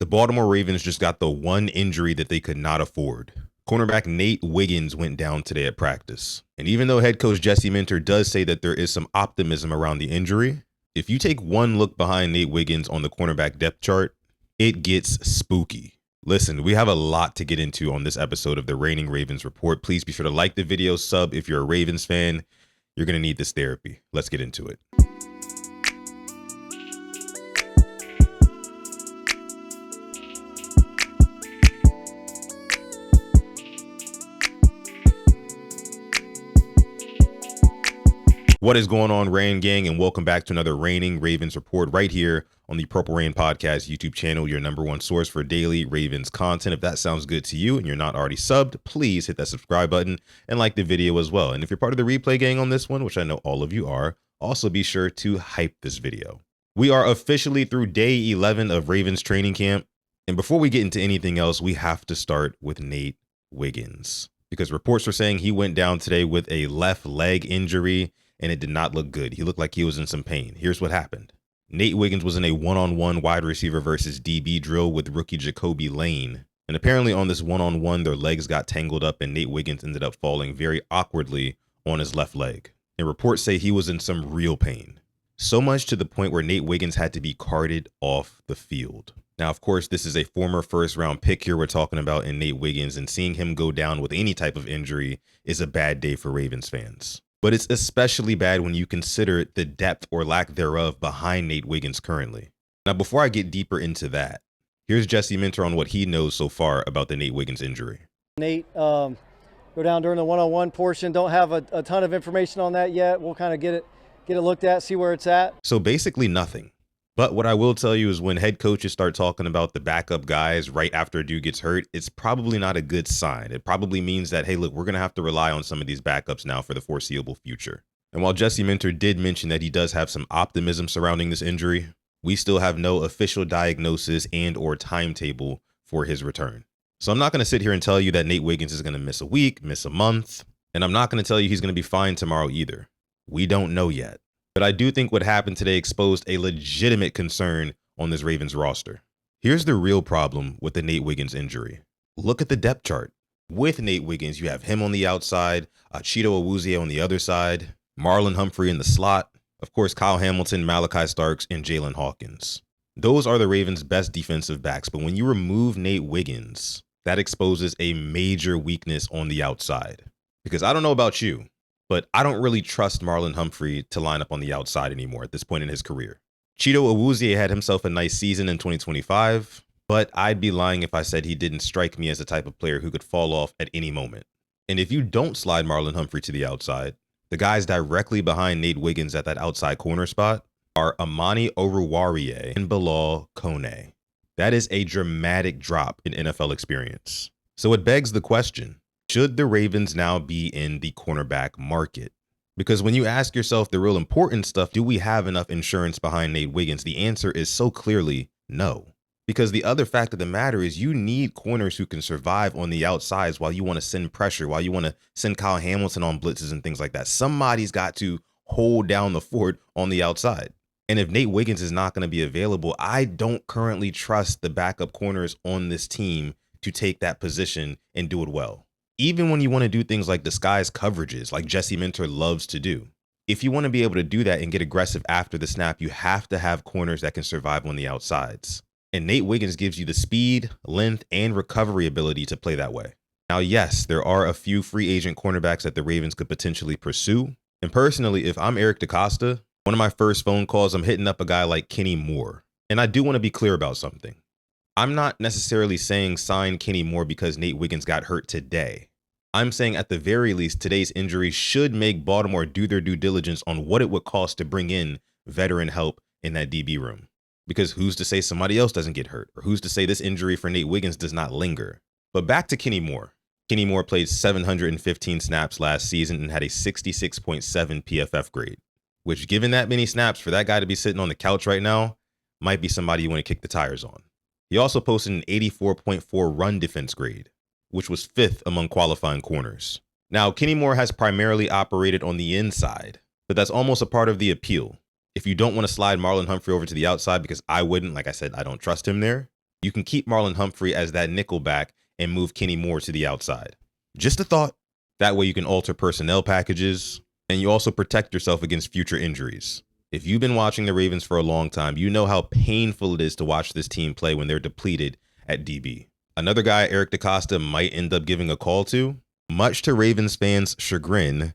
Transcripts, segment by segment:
The Baltimore Ravens just got the one injury that they could not afford. Cornerback Nate Wiggins went down today at practice. And even though head coach Jesse Minter does say that there is some optimism around the injury, if you take one look behind Nate Wiggins on the cornerback depth chart, it gets spooky. Listen, we have a lot to get into on this episode of the Reigning Ravens Report. Please be sure to like the video, sub if you're a Ravens fan. You're going to need this therapy. Let's get into it. What is going on, Rain Gang, and welcome back to another Reigning Ravens Report right here on the Purple Rain Podcast YouTube channel, your #1 source for daily Ravens content. If that sounds good to you and you're not already subbed, please hit that subscribe button and like the video as well. And if you're part of the replay gang on this one, which I know all of you are, also be sure to hype this video. We are officially through day 11 of Ravens training camp. And before we get into anything else, we have to start with Nate Wiggins, because reports are saying he went down today with a left leg injury, and it did not look good. He looked like he was in some pain. Here's what happened. Nate Wiggins was in a one-on-one wide receiver versus DB drill with rookie Jacoby Lane. And apparently on this one-on-one, their legs got tangled up and Nate Wiggins ended up falling very awkwardly on his left leg. And reports say he was in some real pain. So much to the point where Nate Wiggins had to be carted off the field. Now, of course, this is a former first-round pick here we're talking about in Nate Wiggins, and seeing him go down with any type of injury is a bad day for Ravens fans. But it's especially bad when you consider the depth or lack thereof behind Nate Wiggins currently. Now, before I get deeper into that, here's Jesse Minter on what he knows so far about the Nate Wiggins injury. Nate, go down during the one-on-one portion. Don't have a ton of information on that yet. We'll kind of get it looked at, see where it's at. So basically nothing. But what I will tell you is when head coaches start talking about the backup guys right after a dude gets hurt, it's probably not a good sign. It probably means that, hey, look, we're going to have to rely on some of these backups now for the foreseeable future. And while Jesse Minter did mention that he does have some optimism surrounding this injury, we still have no official diagnosis and or timetable for his return. So I'm not going to sit here and tell you that Nate Wiggins is going to miss a week, miss a month, and I'm not going to tell you he's going to be fine tomorrow either. We don't know yet. But I do think what happened today exposed a legitimate concern on this Ravens roster. Here's the real problem with the Nate Wiggins injury. Look at the depth chart. With Nate Wiggins, you have him on the outside, Cheeto Awuzie on the other side, Marlon Humphrey in the slot, of course, Kyle Hamilton, Malachi Starks, and Jalen Hawkins. Those are the Ravens' best defensive backs, but when you remove Nate Wiggins, that exposes a major weakness on the outside. Because I don't know about you, but I don't really trust Marlon Humphrey to line up on the outside anymore at this point in his career. Cheeto Awuzie had himself a nice season in 2025, but I'd be lying if I said he didn't strike me as the type of player who could fall off at any moment. And if you don't slide Marlon Humphrey to the outside, the guys directly behind Nate Wiggins at that outside corner spot are Amani Oruwariye and Bilal Kone. That is a dramatic drop in NFL experience. So it begs the question, should the Ravens now be in the cornerback market? Because when you ask yourself the real important stuff, do we have enough insurance behind Nate Wiggins? The answer is so clearly no. Because the other fact of the matter is you need corners who can survive on the outsides while you want to send pressure, while you want to send Kyle Hamilton on blitzes and things like that. Somebody's got to hold down the fort on the outside. And if Nate Wiggins is not going to be available, I don't currently trust the backup corners on this team to take that position and do it well. Even when you want to do things like disguise coverages, like Jesse Minter loves to do. If you want to be able to do that and get aggressive after the snap, you have to have corners that can survive on the outsides. And Nate Wiggins gives you the speed, length, and recovery ability to play that way. Now, yes, there are a few free agent cornerbacks that the Ravens could potentially pursue. And personally, if I'm Eric DeCosta, one of my first phone calls, I'm hitting up a guy like Kenny Moore. And I do want to be clear about something. I'm not necessarily saying sign Kenny Moore because Nate Wiggins got hurt today. I'm saying at the very least, today's injury should make Baltimore do their due diligence on what it would cost to bring in veteran help in that DB room. Because who's to say somebody else doesn't get hurt? Or who's to say this injury for Nate Wiggins does not linger? But back to Kenny Moore. Kenny Moore played 715 snaps last season and had a 66.7 PFF grade, which, given that many snaps, for that guy to be sitting on the couch right now, might be somebody you want to kick the tires on. He also posted an 84.4 run defense grade, which was 5th among qualifying corners. Now, Kenny Moore has primarily operated on the inside, but that's almost a part of the appeal. If you don't want to slide Marlon Humphrey over to the outside, because I wouldn't, like I said, I don't trust him there, You can keep Marlon Humphrey as that nickel back and move Kenny Moore to the outside. Just a thought. That way you can alter personnel packages, and you also protect yourself against future injuries. If you've been watching the Ravens for a long time, you know how painful it is to watch this team play when they're depleted at DB. Another guy Eric DeCosta might end up giving a call to, much to Ravens fans' chagrin,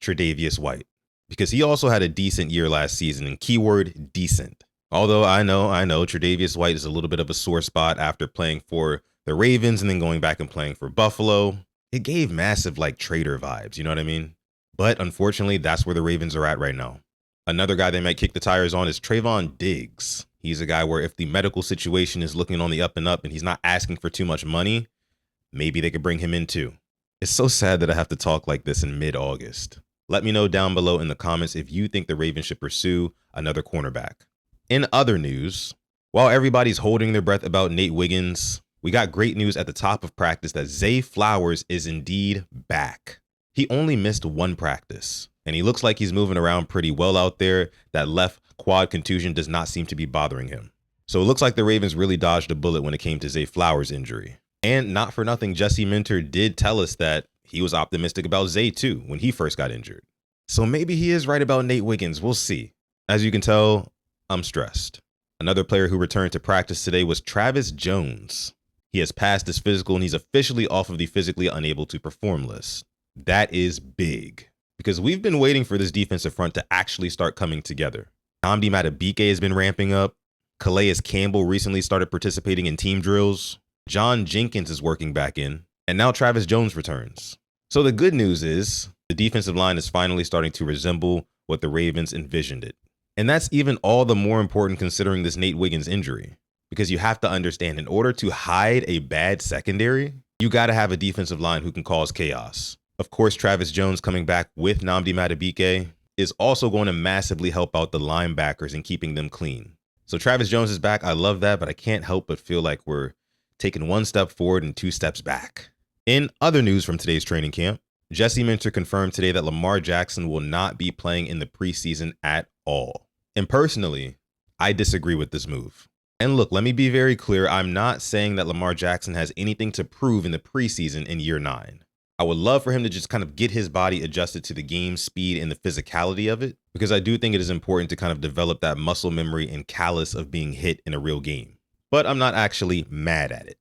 Tre'Davious White. Because he also had a decent year last season, and keyword decent. Although I know Tre'Davious White is a little bit of a sore spot after playing for the Ravens and then going back and playing for Buffalo. It gave massive like Trader vibes, you know what I mean? But unfortunately, that's where the Ravens are at right now. Another guy they might kick the tires on is Trayvon Diggs. He's a guy where if the medical situation is looking on the up and up and he's not asking for too much money, maybe they could bring him in too. It's so sad that I have to talk like this in mid-August. Let me know down below in the comments if you think the Ravens should pursue another cornerback. In other news, while everybody's holding their breath about Nate Wiggins, we got great news at the top of practice that Zay Flowers is indeed back. He only missed one practice, and he looks like he's moving around pretty well out there. That left quad contusion does not seem to be bothering him. So it looks like the Ravens really dodged a bullet when it came to Zay Flowers' injury. And not for nothing, Jesse Minter did tell us that he was optimistic about Zay too when he first got injured. So maybe he is right about Nate Wiggins. We'll see. As you can tell, I'm stressed. Another player who returned to practice today was Travis Jones. He has passed his physical and he's officially off of the physically unable to perform list. That is big because we've been waiting for this defensive front to actually start coming together. Nnamdi Madubuike has been ramping up. Calais Campbell recently started participating in team drills. John Jenkins is working back in. And now Travis Jones returns. So the good news is the defensive line is finally starting to resemble what the Ravens envisioned it. And that's even all the more important considering this Nate Wiggins injury. Because you have to understand, in order to hide a bad secondary, you got to have a defensive line who can cause chaos. Of course, Travis Jones coming back with Nnamdi Madubuike is also going to massively help out the linebackers in keeping them clean. So Travis Jones is back. I love that, but I can't help but feel like we're taking one step forward and two steps back. In other news from today's training camp, Jesse Minter confirmed today that Lamar Jackson will not be playing in the preseason at all. And personally, I disagree with this move. And look, let me be very clear. I'm not saying that Lamar Jackson has anything to prove in the preseason in year 9. I would love for him to just kind of get his body adjusted to the game speed and the physicality of it, because I do think it is important to kind of develop that muscle memory and callus of being hit in a real game. But I'm not actually mad at it.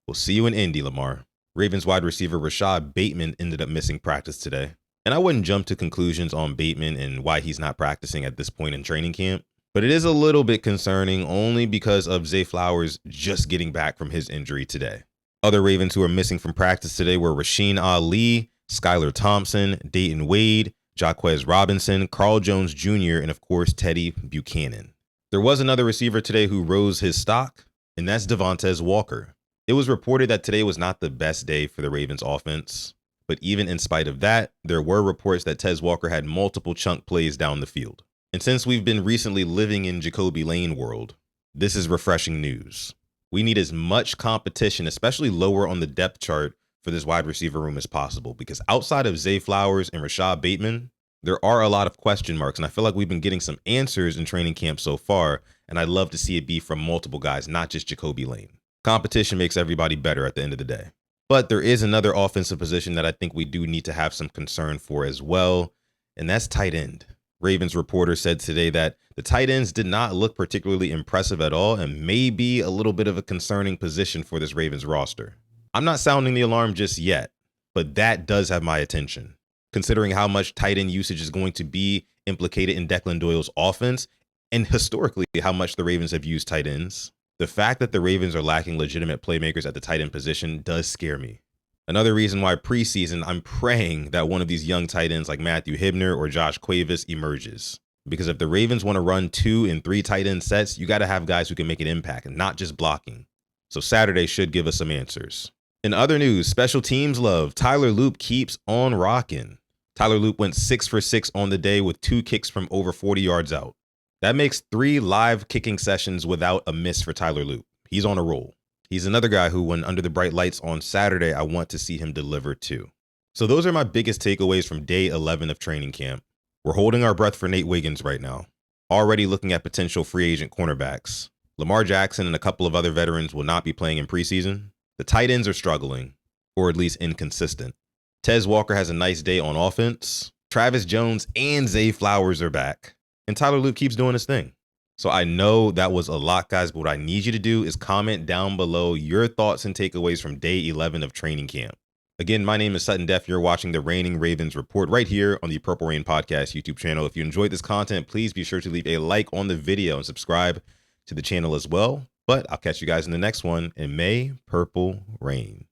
We'll see you in Indy, Lamar. Ravens wide receiver Rashad Bateman ended up missing practice today. And I wouldn't jump to conclusions on Bateman and why he's not practicing at this point in training camp. But it is a little bit concerning only because of Zay Flowers just getting back from his injury today. Other Ravens who are missing from practice today were Rasheen Ali, Skylar Thompson, Dayton Wade, Jaquez Robinson, Carl Jones Jr., and of course, Teddy Buchanan. There was another receiver today who rose his stock, and that's Devontae Walker. It was reported that today was not the best day for the Ravens offense, but even in spite of that, there were reports that Tez Walker had multiple chunk plays down the field. And since we've been recently living in Jacoby Lane world, this is refreshing news. We need as much competition, especially lower on the depth chart, for this wide receiver room as possible, because outside of Zay Flowers and Rashad Bateman, there are a lot of question marks, and I feel like we've been getting some answers in training camp so far, and I'd love to see it be from multiple guys, not just Jacoby Lane. Competition makes everybody better at the end of the day. But there is another offensive position that I think we do need to have some concern for as well, and that's tight end. Ravens reporter said today that the tight ends did not look particularly impressive at all and may be a little bit of a concerning position for this Ravens roster. I'm not sounding the alarm just yet, but that does have my attention. Considering how much tight end usage is going to be implicated in Declan Doyle's offense, and historically how much the Ravens have used tight ends, the fact that the Ravens are lacking legitimate playmakers at the tight end position does scare me. Another reason why preseason, I'm praying that one of these young tight ends like Matthew Hibner or Josh Cuevas emerges. Because if the Ravens want to run 2 and 3 tight end sets, you got to have guys who can make an impact and not just blocking. So Saturday should give us some answers. In other news, special teams love, Tyler Loop keeps on rocking. Tyler Loop went 6 for 6 on the day with 2 kicks from over 40 yards out. That makes 3 live kicking sessions without a miss for Tyler Loop. He's on a roll. He's another guy who, when under the bright lights on Saturday, I want to see him deliver too. So those are my biggest takeaways from day 11 of training camp. We're holding our breath for Nate Wiggins right now. Already looking at potential free agent cornerbacks. Lamar Jackson and a couple of other veterans will not be playing in preseason. The tight ends are struggling, or at least inconsistent. Tez Walker has a nice day on offense. Travis Jones and Zay Flowers are back. And Tyler Luke keeps doing his thing. So I know that was a lot, guys, but what I need you to do is comment down below your thoughts and takeaways from day 11 of training camp. Again, my name is Sutton Def. You're watching the Reigning Ravens Report right here on the Purple Rain Podcast YouTube channel. If you enjoyed this content, please be sure to leave a like on the video and subscribe to the channel as well. But I'll catch you guys in the next one, and may purple rain.